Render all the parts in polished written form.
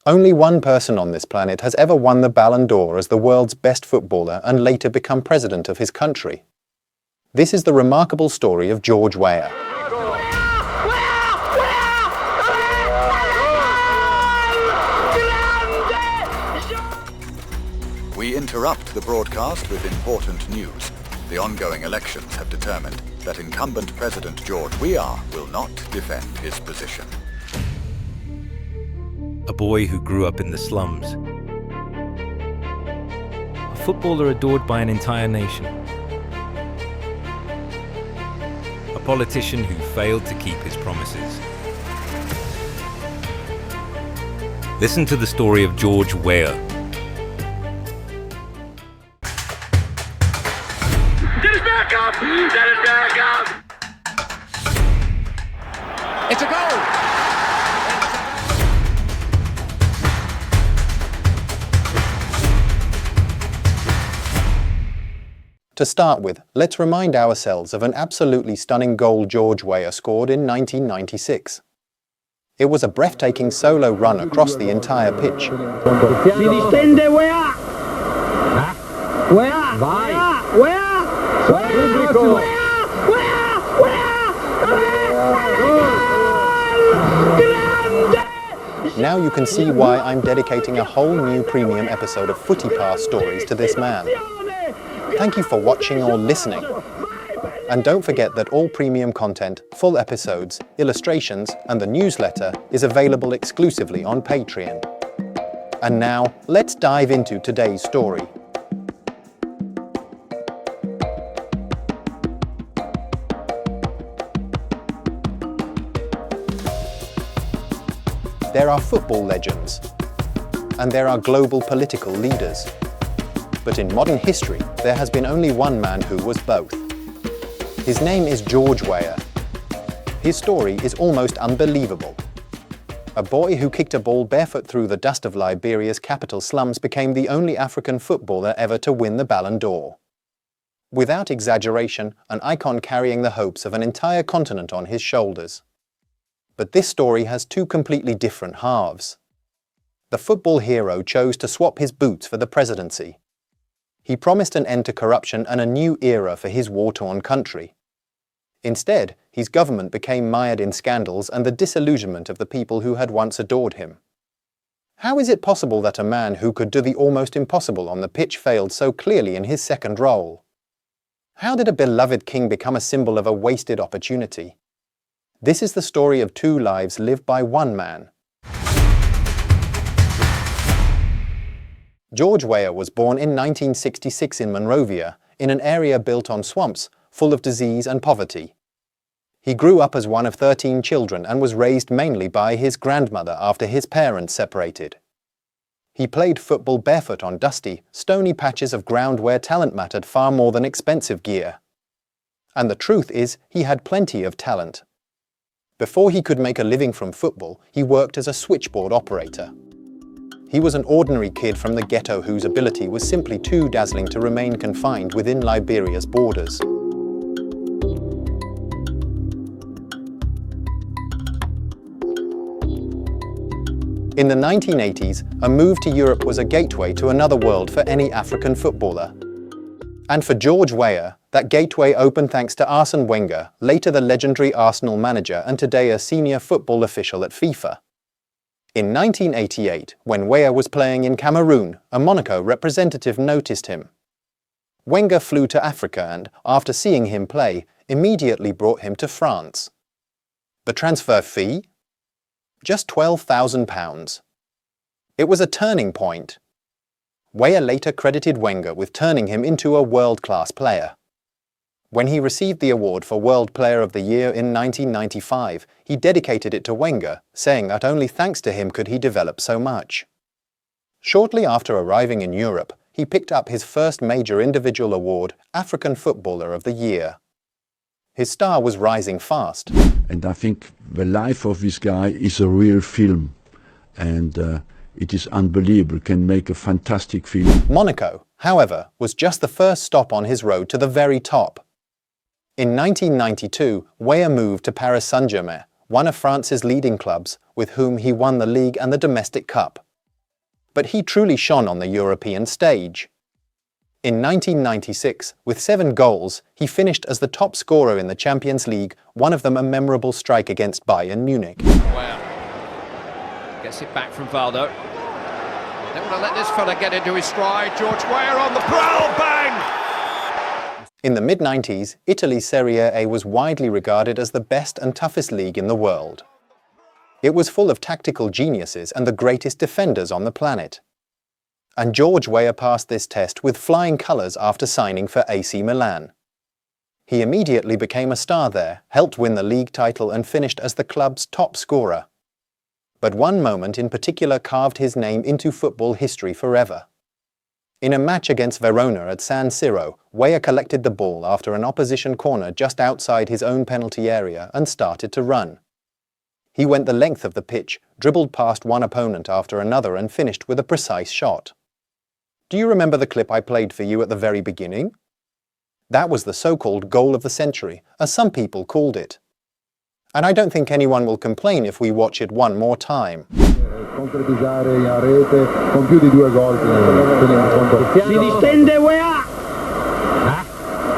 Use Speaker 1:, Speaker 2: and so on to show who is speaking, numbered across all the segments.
Speaker 1: Only one person on this planet has ever won the Ballon d'Or as the world's best footballer and later become president of his country. This is the remarkable story of George Weah.
Speaker 2: We interrupt the broadcast with important news. The ongoing elections have determined that incumbent President George Weah will not defend his position.
Speaker 3: A boy who grew up in the slums. A footballer adored by an entire nation. A politician who failed to keep his promises. Listen to the story of George Weah.
Speaker 4: Get it back up! Get it back up! It's a goal!
Speaker 1: To start with, let's remind ourselves of an absolutely stunning goal George Weah scored in 1996. It was a breathtaking solo run across the entire pitch.
Speaker 5: Si distende Weah! Weah! Vai! Weah! Weah!
Speaker 1: Now you can see why I'm dedicating a whole new premium episode of Footy Past Stories to this man. Thank you for watching or listening. And don't forget that all premium content, full episodes, illustrations, and the newsletter is available exclusively on Patreon. And now, let's dive into today's story. There are football legends, and there are global political leaders. But in modern history, there has been only one man who was both. His name is George Weah. His story is almost unbelievable. A boy who kicked a ball barefoot through the dust of Liberia's capital slums became the only African footballer ever to win the Ballon d'Or. Without exaggeration, an icon carrying the hopes of an entire continent on his shoulders. But this story has two completely different halves. The football hero chose to swap his boots for the presidency. He promised an end to corruption and a new era for his war-torn country. Instead, his government became mired in scandals and the disillusionment of the people who had once adored him. How is it possible that a man who could do the almost impossible on the pitch failed so clearly in his second role? How did a beloved king become a symbol of a wasted opportunity? This is the story of two lives lived by one man. George Weah was born in 1966 in Monrovia, in an area built on swamps, full of disease and poverty. He grew up as one of 13 children and was raised mainly by his grandmother after his parents separated. He played football barefoot on dusty, stony patches of ground where talent mattered far more than expensive gear. And the truth is, he had plenty of talent. Before he could make a living from football, he worked as a switchboard operator. He was an ordinary kid from the ghetto whose ability was simply too dazzling to remain confined within Liberia's borders. In the 1980s, a move to Europe was a gateway to another world for any African footballer. And for George Weah, that gateway opened thanks to Arsène Wenger, later the legendary Arsenal manager and today a senior football official at FIFA. In 1988, when Weah was playing in Cameroon, a Monaco representative noticed him. Wenger flew to Africa and, after seeing him play, immediately brought him to France. The transfer fee? Just £12,000. It was a turning point. Weah later credited Wenger with turning him into a world-class player. When he received the award for World Player of the Year in 1995, he dedicated it to Wenger, saying that only thanks to him could he develop so much. Shortly after arriving in Europe, he picked up his first major individual award, African Footballer of the Year. His star was rising fast.
Speaker 6: And I think the life of this guy is a real film, and it is unbelievable, can make a fantastic film.
Speaker 1: Monaco, however, was just the first stop on his road to the very top. In 1992, Weah moved to Paris Saint-Germain, one of France's leading clubs, with whom he won the league and the domestic cup. but he truly shone on the European stage. In 1996, with 7 goals, he finished as the top scorer in the Champions League, one of them a memorable strike against Bayern Munich.
Speaker 7: Weah gets it back from Valdo. Don't want to let this fella get into his stride. George Weah on the prowl, bang!
Speaker 1: In the mid-90s, Italy's Serie A was widely regarded as the best and toughest league in the world. It was full of tactical geniuses and the greatest defenders on the planet. And George Weah passed this test with flying colours after signing for AC Milan. He immediately became a star there, helped win the league title and finished as the club's top scorer. But one moment in particular carved his name into football history forever. In a match against Verona at San Siro, Weah collected the ball after an opposition corner just outside his own penalty area and started to run. He went the length of the pitch, dribbled past one opponent after another and finished with a precise shot. Do you remember the clip I played for you at the very beginning? That was the so-called goal of the century, as some people called it. And I don't think anyone will complain if we watch it one more time.
Speaker 8: Concretizzare in rete con più di 2 gol
Speaker 5: Si distende Weah!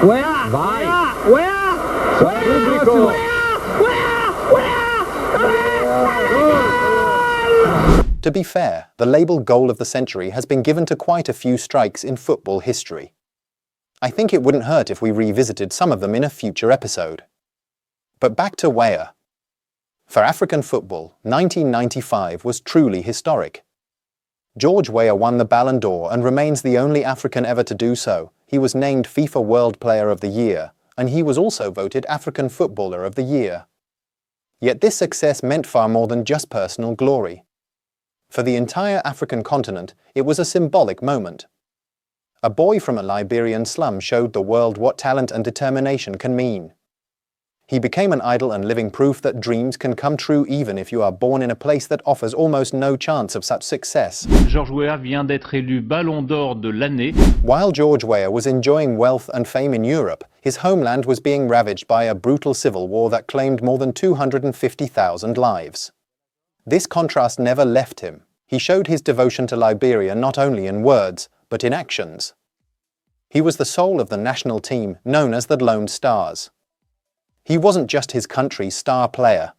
Speaker 5: Weah! Vai! Weah!
Speaker 8: Weah!
Speaker 1: To be fair, the label goal of the century has been given to quite a few strikes in football history. I think it wouldn't hurt if we revisited some of them in a future episode. But back to Weah. For African football, 1995 was truly historic. George Weah won the Ballon d'Or and remains the only African ever to do so. He was named FIFA World Player of the Year, and he was also voted African Footballer of the Year. Yet this success meant far more than just personal glory. For the entire African continent, it was a symbolic moment. A boy from a Liberian slum showed the world what talent and determination can mean. He became an idol and living proof that dreams can come true even if you are born in a place that offers almost no chance of such success.
Speaker 9: George Weah vient d'être élu Ballon d'Or de l'année.
Speaker 1: While George Weah was enjoying wealth and fame in Europe, his homeland was being ravaged by a brutal civil war that claimed more than 250,000 lives. This contrast never left him. He showed his devotion to Liberia not only in words, but in actions. He was the soul of the national team, known as the Lone Stars. He wasn't just his country's star player.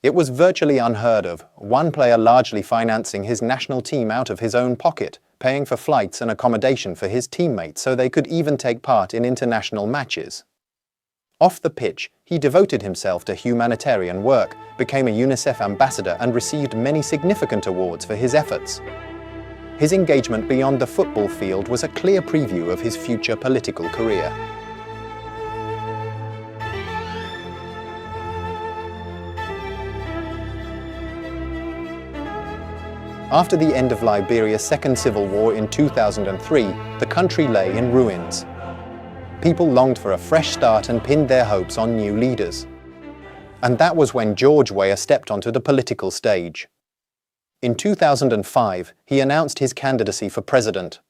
Speaker 1: It was virtually unheard of, one player largely financing his national team out of his own pocket, paying for flights and accommodation for his teammates so they could even take part in international matches. Off the pitch, he devoted himself to humanitarian work, became a UNICEF ambassador and received many significant awards for his efforts. His engagement beyond the football field was a clear preview of his future political career. After the end of Liberia's second civil war in 2003, the country lay in ruins. People longed for a fresh start and pinned their hopes on new leaders. And that was when George Weah stepped onto the political stage. In 2005, he announced his candidacy for president.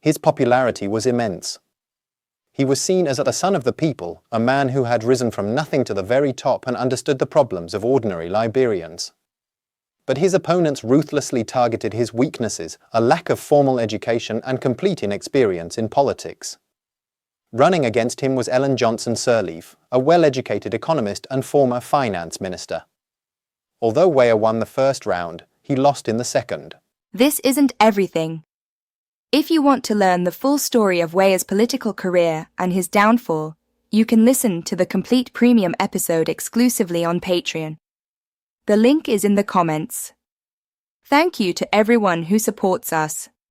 Speaker 1: His popularity was immense. He was seen as a son of the people, a man who had risen from nothing to the very top and understood the problems of ordinary Liberians. But his opponents ruthlessly targeted his weaknesses, a lack of formal education and complete inexperience in politics. Running against him was Ellen Johnson Sirleaf, a well-educated economist and former finance minister. Although Weah won the first round, he lost in the second.
Speaker 10: This isn't everything. If you want to learn the full story of Weah's political career and his downfall, you can listen to the complete premium episode exclusively on Patreon. The link is in the comments. Thank you to everyone who supports us.